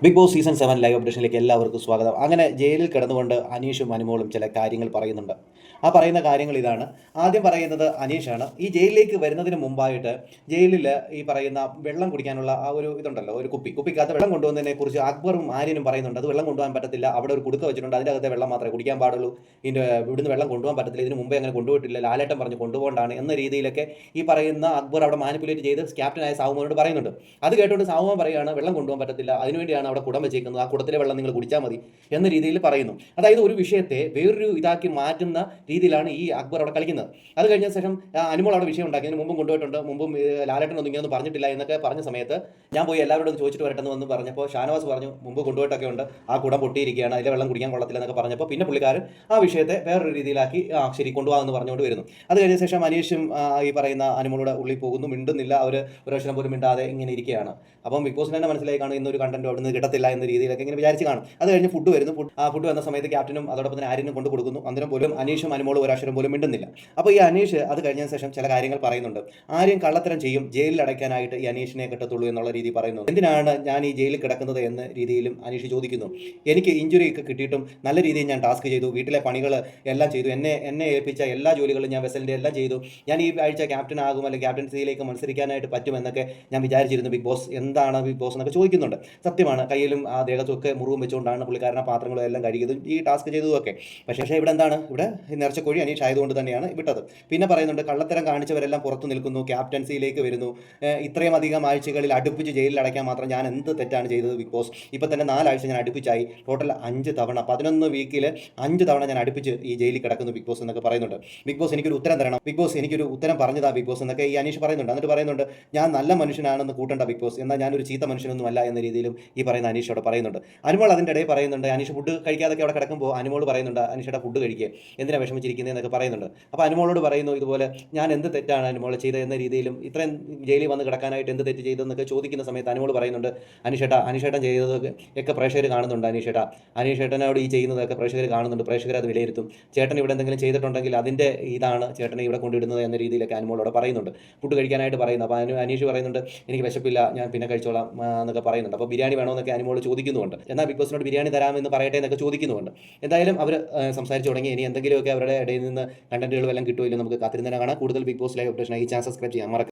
Big boss season 7 live അപ്ഡേഷനിലേക്ക് എല്ലാവർക്കും സ്വാഗതം. അങ്ങനെ ജയിലിൽ കിടന്നുകൊണ്ട് അനീഷും അനുമോളും ചില കാര്യങ്ങൾ പറയുന്നുണ്ട്. ആ പറയുന്ന കാര്യങ്ങൾ ഇതാണ്. ആദ്യം പറയുന്നത് അനീഷാണ്. ഈ ജയിലിലേക്ക് വരുന്നതിന് മുമ്പായിട്ട് ജയിലിൽ ഈ പറയുന്ന വെള്ളം കുടിക്കാനുള്ള ആ ഒരു ഇതുണ്ടല്ലോ, ഒരു കുപ്പിക്കകത്ത് വെള്ളം കൊണ്ടുവന്നതിനെ കുറിച്ച് അക്ബറും ആര്യനും പറയുന്നുണ്ട്. അത് വെള്ളം കൊണ്ടുപോകാൻ പറ്റത്തില്ല, അവിടെ ഒരു കുടുക്ക വെച്ചിട്ടുണ്ട്, അതിൻ്റെ അകത്തെ വെള്ളം മാത്രമേ കുടിക്കാൻ പാടുള്ളൂ, ഇവിടുന്ന് വെള്ളം കൊണ്ടുപോകാൻ പറ്റത്തില്ല, ഇതിന് മുമ്പേ അങ്ങനെ കൊണ്ടുപോയിട്ടില്ല, ലാലേട്ടൻ പറഞ്ഞ് കൊണ്ടുപോകേണ്ടാണ് എന്ന രീതിയിലൊക്കെ ഈ പറയുന്ന അക്ബർ അവിടെ മാനിപ്പുലേറ്റ് ചെയ്ത് ക്യാപ്റ്റനായ സാവുമോനോട് പറയുന്നുണ്ട്. അത് കേട്ടുകൊണ്ട് സാവുമോൻ പറയുകയാണ് വെള്ളം കൊണ്ടുപോകാൻ പറ്റത്തില്ല, അതിനുവേണ്ടിയാണ് അവിടെ കുടം വെച്ചേക്കുന്നത്, ആ കുടത്തിലെ വെള്ളം നിങ്ങൾ കുടിച്ചാൽ മതി എന്ന രീതിയിൽ പറയുന്നു. അതായത് ഒരു വിഷയത്തെ വേറൊരു ഇതാക്കി മാറ്റുന്ന രീതിയിലാണ് ഈ അക്ബർ അവിടെ കളിക്കുന്നത്. അത് കഴിഞ്ഞ ശേഷം അനുമോൾ അവിടെ വിഷയം ഉണ്ടാക്കി, അതിന് മുമ്പും കൊണ്ടുപോയിട്ടുണ്ട്, മുമ്പും ലാലേട്ടനൊന്നും ഇങ്ങനെയൊന്നും പറഞ്ഞിട്ടില്ല എന്നൊക്കെ പറഞ്ഞ സമയത്ത് ഞാൻ പോയി എല്ലാവരോടും ചോദിച്ചിട്ട് വരട്ടെന്ന് വന്ന് പറഞ്ഞപ്പോൾ ഷാനവാസ് പറഞ്ഞു മുമ്പ് കൊണ്ടുപോയിട്ടൊക്കെ ഉണ്ട്, ആ കുടം പൊട്ടിയിരിക്കുകയാണ്, അതിലെ വെള്ളം കുടിക്കാൻ കൊള്ളത്തില്ല എന്നൊക്കെ പറഞ്ഞപ്പോൾ പിന്നെ പുള്ളിക്കാരൻ ആ വിഷയത്തെ വേറൊരു രീതിയിലാക്കി ശരി കൊണ്ടുപോകാമെന്ന് പറഞ്ഞുകൊണ്ട് വരുന്നു. അത് കഴിഞ്ഞ ശേഷം അനീഷും ഈ പറയുന്ന അനുമോളുടെ ഉള്ളിൽ പോകുന്നു, മിണ്ടുന്നില്ല, അവർ ഒരു അക്ഷരം പോലും മിണ്ടാതെ ഇങ്ങനെ ഇരിക്കുകയാണ്. അപ്പം ബിഗ് ബോസിന് തന്നെ മനസ്സിലായി കാണും ഇന്നൊരു കണ്ടന്റ് അവിടെ നിന്ന് കിട്ടത്തില്ല എന്ന രീതിയിലൊക്കെ ഇങ്ങനെ വിചാരിച്ച് കാണും. അത് കഴിഞ്ഞ് ഫുഡ് വരുന്നു. ഫുഡ് വന്ന സമയത്ത് ക്യാപ്റ്റനും അതോടൊപ്പം തന്നെ ആര്യനും കൊണ്ട് കൊടുക്കുന്നു. അന്നേരം പോലും അനീഷും അനുമോളും ഒരു അക്ഷരം പോലും മിണ്ടുന്നില്ല. അപ്പോൾ ഈ അനീഷ് അത് കഴിഞ്ഞ ശേഷം ചില കാര്യങ്ങൾ പറയുന്നുണ്ട്. ആര്യൻ കള്ളത്തരം ചെയ്യും, ജയിലിൽ അടയ്ക്കാനായിട്ട് ഈ അനീഷിനെ കിട്ടത്തുള്ളൂ എന്നുള്ള രീതി പറയുന്നു. എന്തിനാണ് ഞാൻ ഈ ജയിലിൽ കിടക്കുന്നത് എന്ന രീതിയിലും അനീഷ് ചോദിക്കുന്നു. എനിക്ക് ഇഞ്ചുറി ഒക്കെ കിട്ടിയിട്ടും നല്ല രീതിയിൽ ഞാൻ ടാസ്ക് ചെയ്തു, വീട്ടിലെ പണികൾ എല്ലാം ചെയ്തു, എന്നെ ഏൽപ്പിച്ച എല്ലാ ജോലികളും ഞാൻ വെസലിൻ്റെ എല്ലാം ചെയ്തു, ഞാൻ ഈ ആഴ്ച ക്യാപ്റ്റൻ ആകും അല്ലെങ്കിൽ ക്യാപ്റ്റൻസിയിലേക്ക് മത്സരിക്കാനായിട്ട് പറ്റുമെന്നൊക്കെ ഞാൻ വിചാരിച്ചിരുന്നു. ബിഗ് ബോസ് എന്താണ് ബിഗ് ബോസ് എന്നൊക്കെ ചോദിക്കുന്നുണ്ട്. സത്യമാണ്, കയ്യിലും ആ ദേഹത്തൊക്കെ മുറിവും വെച്ചുകൊണ്ടാണ് പുള്ളിക്കാരനെ പാത്രങ്ങളും എല്ലാം കഴുകിയതും ഈ ടാസ്ക് ചെയ്തതുമൊക്കെ. പക്ഷേ ഇവിടെ എന്താണ്, ഇവിടെ നേർച്ചക്കോഴി അനീഷ് ആയതുകൊണ്ട് തന്നെയാണ് വിട്ടത്. പിന്നെ പറയുന്നുണ്ട് കള്ളത്തരം കാണിച്ചവരെല്ലാം പുറത്തു നിൽക്കുന്നു, ക്യാപ്റ്റൻസിയിലേക്ക് വരുന്നു, ഇത്രയും അധികം ആഴ്ചകളിൽ അടുപ്പിച്ച് ജയിലിൽ അടയ്ക്കാൻ മാത്രം ഞാൻ എന്ത് തെറ്റാണ് ചെയ്തത് ബിഗ് ബോസ്? ഇപ്പം തന്നെ 4 ആഴ്ച ഞാൻ അടുപ്പിച്ചായി, ടോട്ടൽ 5 തവണ 11 വീക്കിൽ 5 തവണ ഞാൻ അടുപ്പിച്ച് ഈ ജയിലിൽ കിടക്കുന്നു ബിഗ് ബോസ് എന്നൊക്കെ പറയുന്നുണ്ട്. ബിഗ് ബോസ് എനിക്കൊരു ഉത്തരം തരണം, ബിഗ് ബോസ് എനിക്കൊരു ഉത്തരം പറഞ്ഞതാ ബിഗ് ബോസ് എന്നൊക്കെ ഈ അനീഷ് പറയുന്നുണ്ട്. എന്നിട്ട് പറയുന്നുണ്ട് ഞാൻ നല്ല മനുഷ്യനാണെന്ന് കൂട്ടണ്ട ബിഗ് ബോസ്, എന്നാൽ ഞാനൊരു ചീത്ത മനുഷ്യനൊന്നും അല്ല എന്ന രീതിയിലും ഈ പറയുന്ന അനീഷ് അവിടെ പറയുന്നുണ്ട്. അനുമോൾ അതിൻ്റെ ഇടയിൽ പറയുന്നുണ്ട്, അനീഷ് ഫുഡ് കഴിക്കാതൊക്കെ അവിടെ കിടക്കുമ്പോൾ അനുമോൾ പറയുന്നുണ്ട് അനീഷയുടെ ഫുഡ് കഴിക്കുക, എന്തിനാ വിഷമിച്ചിരിക്കുന്നതെന്നൊക്കെ പറയുന്നുണ്ട്. അപ്പോൾ അനുമോളോട് പറയുന്നു ഇതുപോലെ ഞാൻ എന്ത് തെറ്റാണ് അനുമോളെ ചെയ്തത് എന്ന രീതിയിലും ഇത്രയും ജയിലിൽ വന്ന് കിടക്കാനായിട്ട് എന്ത് തെറ്റ് ചെയ്തതെന്നൊക്കെ ചോദിക്കുന്ന സമയത്ത് അനുമോൾ പറയുന്നുണ്ട് അനീഷേട്ടൻ ചെയ്തതൊക്കെ ഒക്കെ പ്രേക്ഷകർ കാണുന്നുണ്ട്, അനീഷേട്ടനോട് ഈ ചെയ്യുന്നതൊക്കെ പ്രേക്ഷകർ കാണുന്നുണ്ട്, പ്രേക്ഷകർ അത് വിലയിരുത്തും, ചേട്ടൻ ഇവിടെ എന്തെങ്കിലും ചെയ്തിട്ടുണ്ടെങ്കിൽ അതിൻ്റെ ഇതാണ് ചേട്ടനെ ഇവിടെ കൊണ്ടിടുന്നത് എന്ന രീതിയിലൊക്കെ അനുമോളോട് പറയുന്നുണ്ട്. ഫുഡ് കഴിക്കാനായിട്ട് പറയുന്നു. അപ്പോൾ അനീഷ് പറയുന്നുണ്ട് എനിക്ക് വിശപ്പില്ല, ഞാൻ പിന്നെ കഴിച്ചോളാം എന്നൊക്കെ പറയുന്നുണ്ട്. അപ്പോൾ ബിരിയാണി വേണമെന്നൊക്കെ അനുമോൾ ചോദിക്കുന്നുണ്ട്. എന്നാൽ ബിഗ് ബോസിനോട് ബിരിയാണി തരാമെന്ന് പറയട്ടെ എന്നൊക്കെ ചോദിക്കുന്നുണ്ട്. എന്തായാലും അവർ സംസാരിച്ചു തുടങ്ങി. ഇനി എന്തെങ്കിലുമൊക്കെ അവരുടെ ഇടയിൽ നിന്ന് കണ്ടന്റുകൾ എല്ലാം കിട്ടുമല്ലോ നമുക്ക് കാത്തിരുന്നതിനെ കാണാം. കൂടുതൽ ബിഗ് ബോസ് ലൈവ് അപ്ഡേഷൻ ഈ ചാനൽ സബ്സ്ക്രൈബ് ചെയ്യാൻ മറക്കരുത്.